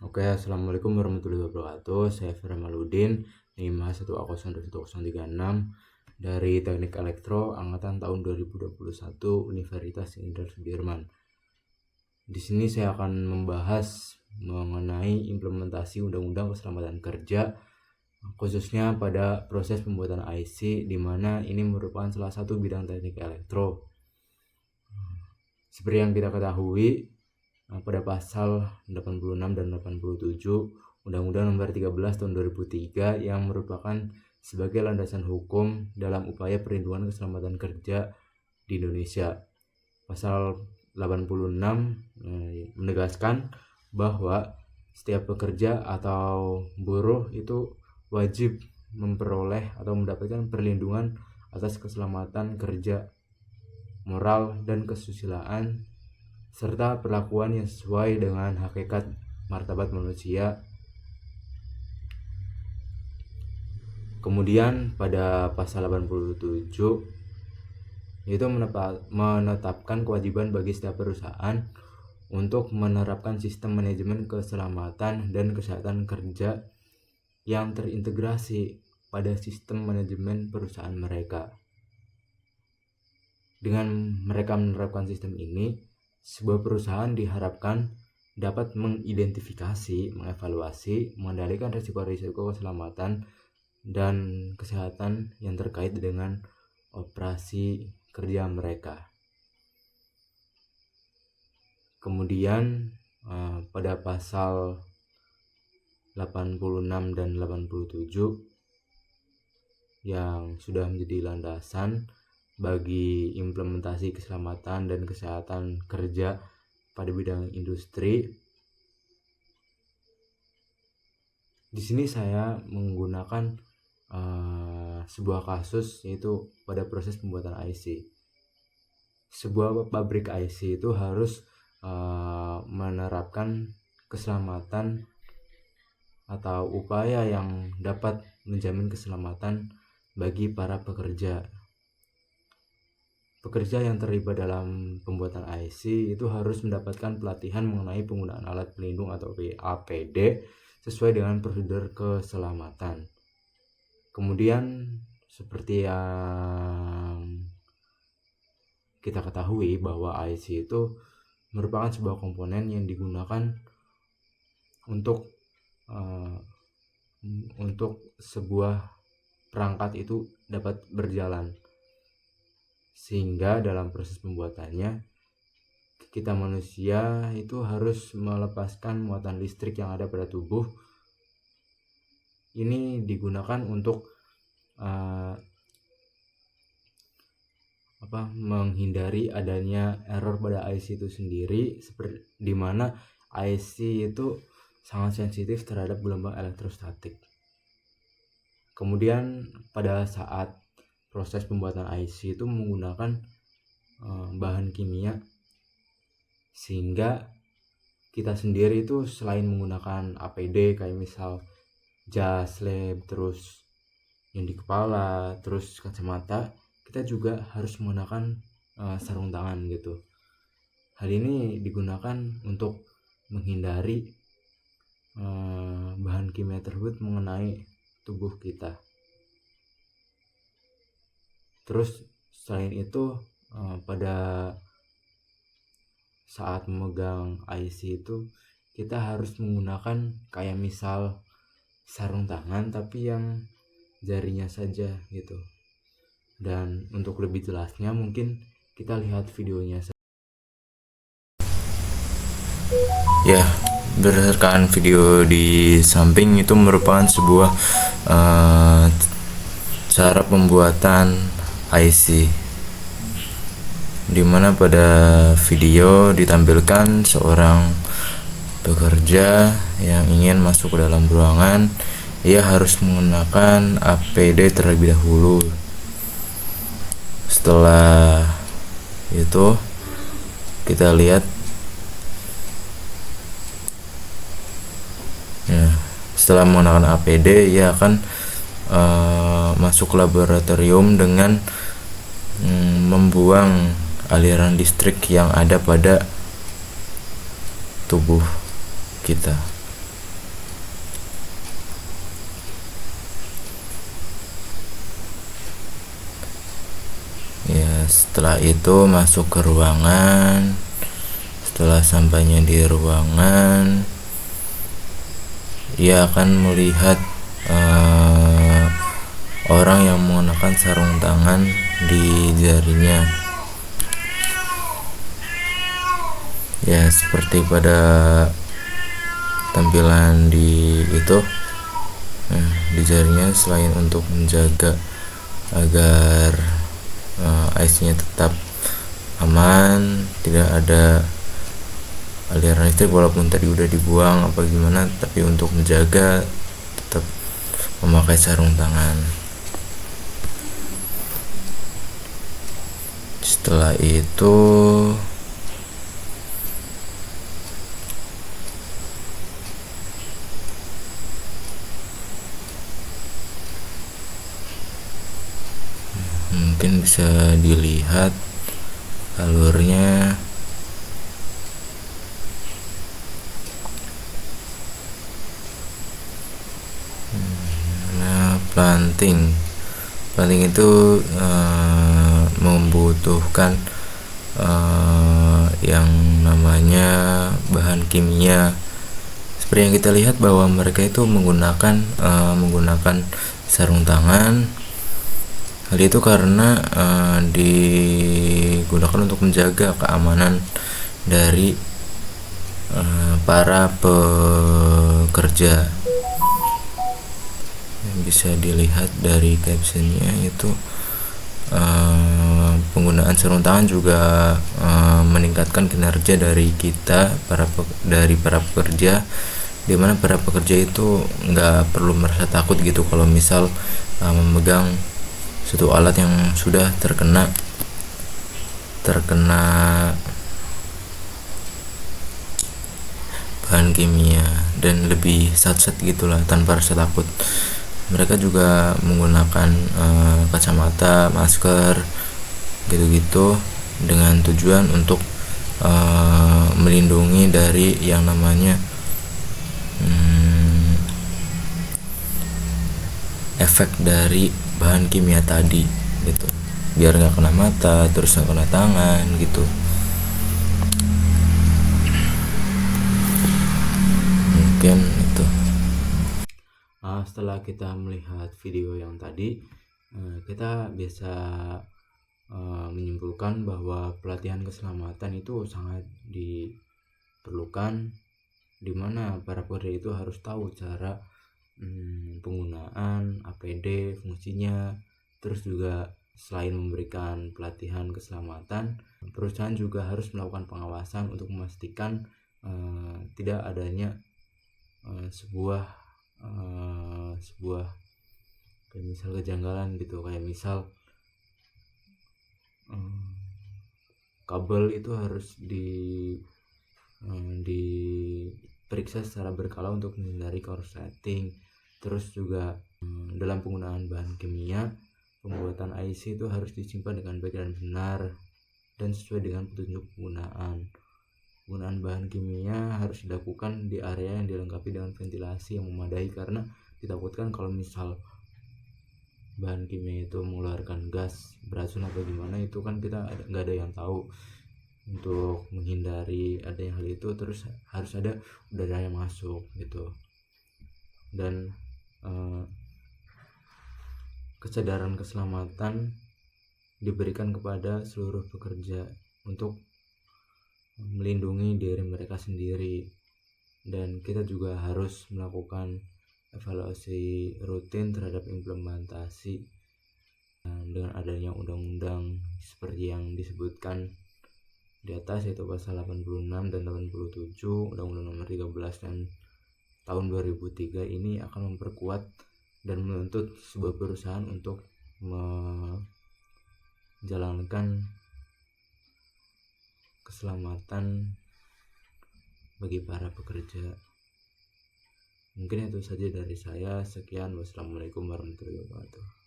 Oke, Assalamualaikum warahmatullahi wabarakatuh. Saya Firmaluddin, NIM 1A02136 dari Teknik Elektro angkatan tahun 2021 Universitas Jenderal Sudirman. Di sini saya akan membahas mengenai implementasi Undang-Undang Keselamatan Kerja, khususnya pada proses pembuatan IC, di mana ini merupakan salah satu bidang teknik elektro. Seperti yang kita ketahui, pada pasal 86 dan 87 Undang-Undang Nomor 13 Tahun 2003 yang merupakan sebagai landasan hukum dalam upaya perlindungan keselamatan kerja di Indonesia. Pasal 86 menegaskan bahwa setiap pekerja atau buruh itu wajib memperoleh atau mendapatkan perlindungan atas keselamatan kerja, moral dan kesusilaan, serta perlakuan yang sesuai dengan hakikat martabat manusia. Kemudian pada pasal 87 itu menetapkan kewajiban bagi setiap perusahaan untuk menerapkan sistem manajemen keselamatan dan kesehatan kerja yang terintegrasi pada sistem manajemen perusahaan mereka. Dengan mereka menerapkan sistem ini, sebuah perusahaan diharapkan dapat mengidentifikasi, mengevaluasi, mengendalikan risiko-risiko keselamatan dan kesehatan yang terkait dengan operasi kerja mereka. Kemudian pada pasal 86 dan 87 yang sudah menjadi landasan bagi implementasi keselamatan dan kesehatan kerja pada bidang industri. Di sini saya menggunakan sebuah kasus, yaitu pada proses pembuatan IC. Sebuah pabrik IC itu harus menerapkan keselamatan atau upaya yang dapat menjamin keselamatan bagi para pekerja. Pekerja yang terlibat dalam pembuatan IC itu harus mendapatkan pelatihan mengenai penggunaan alat pelindung atau APD sesuai dengan prosedur keselamatan. Kemudian seperti yang kita ketahui bahwa IC itu merupakan sebuah komponen yang digunakan untuk sebuah perangkat itu dapat berjalan, sehingga dalam proses pembuatannya kita manusia itu harus melepaskan muatan listrik yang ada pada tubuh. Ini digunakan untuk menghindari adanya error pada IC itu sendiri, seperti di mana IC itu sangat sensitif terhadap gelombang elektrostatik. Kemudian pada saat proses pembuatan IC itu menggunakan bahan kimia, sehingga kita sendiri itu selain menggunakan APD kayak misal jas lab, terus yang di kepala, terus kacamata, kita juga harus menggunakan sarung tangan gitu. Hal ini digunakan untuk menghindari bahan kimia tersebut mengenai tubuh kita. Terus selain itu pada saat memegang IC itu kita harus menggunakan kayak misal sarung tangan tapi yang jarinya saja gitu. Dan untuk lebih jelasnya mungkin kita lihat videonya. Ya, berdasarkan video di samping itu merupakan sebuah cara pembuatan IC, dimana pada video ditampilkan seorang pekerja yang ingin masuk ke dalam ruangan. Ia harus menggunakan APD terlebih dahulu. Setelah itu kita lihat setelah menggunakan APD, ia akan masuk ke laboratorium dengan membuang aliran listrik yang ada pada tubuh kita. Setelah itu masuk ke ruangan. Setelah sampainya di ruangan, ia akan melihat orang yang menggunakan sarung tangan di jarinya. Ya, seperti pada tampilan di itu. Nah, di jarinya selain untuk menjaga agar IC-nya tetap aman, tidak ada aliran listrik walaupun tadi udah dibuang apa gimana, tapi untuk menjaga tetap memakai sarung tangan. Setelah itu mungkin bisa dilihat alurnya. Nah, planting itu membutuhkan yang namanya bahan kimia. Seperti yang kita lihat bahwa mereka itu menggunakan sarung tangan. Hal itu karena digunakan untuk menjaga keamanan dari para pekerja. Yang bisa dilihat dari captionnya itu penggunaan sarung tangan juga meningkatkan kinerja dari kita para pekerja, dimana para pekerja itu nggak perlu merasa takut gitu kalau misal memegang suatu alat yang sudah terkena bahan kimia, dan lebih sat-sat gitulah tanpa rasa takut. Mereka juga menggunakan kacamata, masker gitu-gitu dengan tujuan untuk melindungi dari yang namanya efek dari bahan kimia tadi gitu, biar nggak kena mata, terus nggak kena tangan gitu. Mungkin itu. Setelah kita melihat video yang tadi, kita bisa menyimpulkan bahwa pelatihan keselamatan itu sangat diperlukan, di mana para pekerja itu harus tahu cara penggunaan APD, fungsinya. Terus juga selain memberikan pelatihan keselamatan, perusahaan juga harus melakukan pengawasan untuk memastikan tidak adanya sebuah kayak misal kejanggalan gitu, kayak misal kabel itu harus diperiksa secara berkala untuk menghindari korsleting. Terus juga dalam penggunaan bahan kimia, pembuatan IC itu harus disimpan dengan baik dan benar dan sesuai dengan petunjuk penggunaan. Penggunaan bahan kimia harus dilakukan di area yang dilengkapi dengan ventilasi yang memadai, karena ditakutkan kalau misal bahan kimia itu mengeluarkan gas beracun apa gimana, itu kan kita nggak ada yang tahu. Untuk menghindari adanya hal itu, terus harus ada udara yang masuk gitu, dan kesadaran keselamatan diberikan kepada seluruh pekerja untuk melindungi diri mereka sendiri. Dan kita juga harus melakukan evaluasi rutin terhadap implementasi dengan adanya undang-undang seperti yang disebutkan di atas, yaitu pasal 86 dan 87 Undang-Undang Nomor 13 dan tahun 2003 ini akan memperkuat dan menuntut sebuah perusahaan untuk menjalankan keselamatan bagi para pekerja. Mungkin itu saja dari saya. Sekian, wassalamualaikum warahmatullahi wabarakatuh.